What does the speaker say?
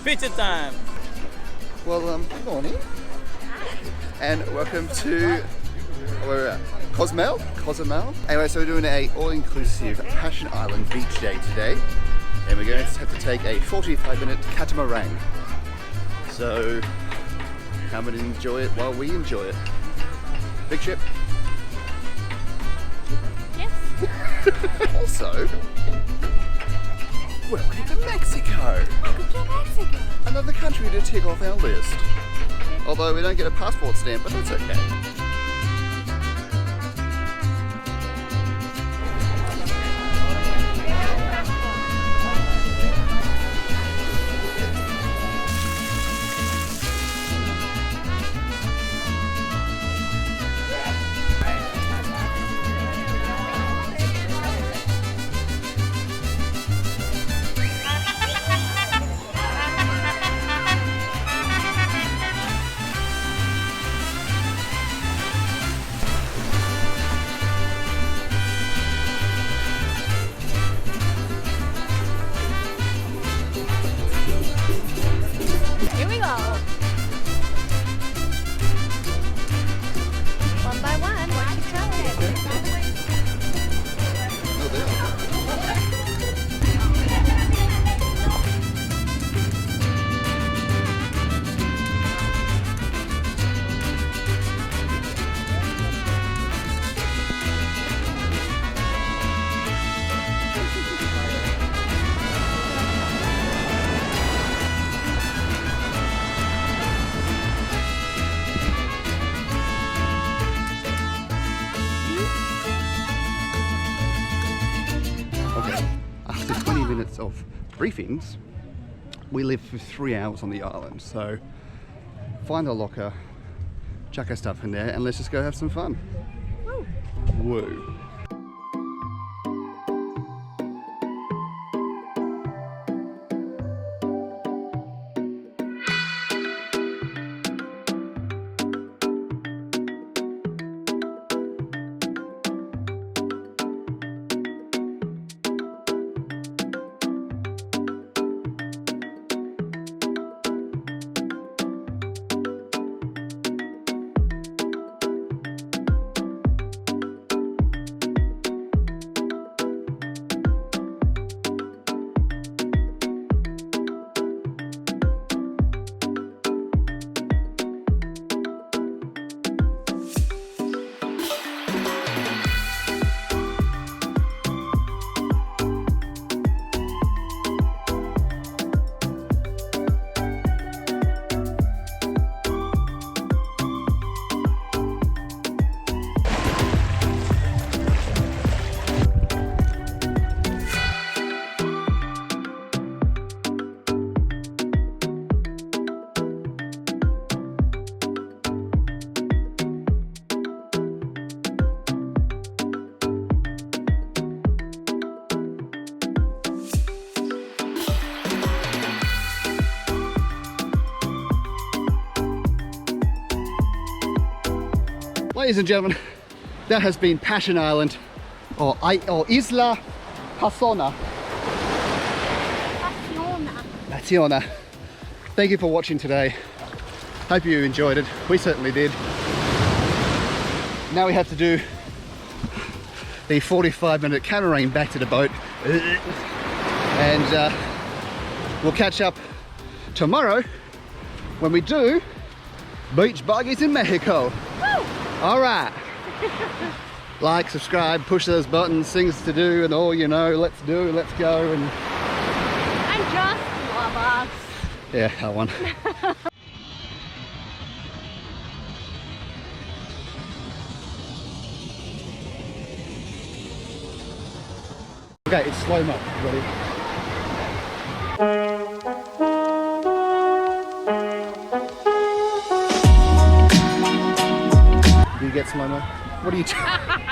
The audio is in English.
Pizza time! Well, good morning. And welcome to, where are we at? Cozumel? Anyway, so we're doing a all-inclusive Passion Island beach day today. And we're going to have to take a 45-minute catamaran. So, come and enjoy it while we enjoy it. Big ship. Yes. Also, welcome to Mexico. Welcome to Mexico. Another country to tick off our list. Although we don't get a passport stamp, but that's okay. Here we go. One by one, what you telling? Oh, there. Okay, after 20 minutes of briefings, we lived for 3 hours on the island. So find a locker, chuck our stuff in there, and let's just go have some fun. Woo. Ladies and gentlemen, that has been Passion Island, or Isla Pasion. Pasion. Thank you for watching today. Hope you enjoyed it. We certainly did. Now we have to do the 45-minute catamaran back to the boat. And we'll catch up tomorrow when we do beach buggies in Mexico. All right. Like, subscribe, push those buttons, things to do, and all you know. Let's do, let's go, and just love us. yeah, that one. Okay, it's slow mo. Ready? Do you get slow mo? What are you doing?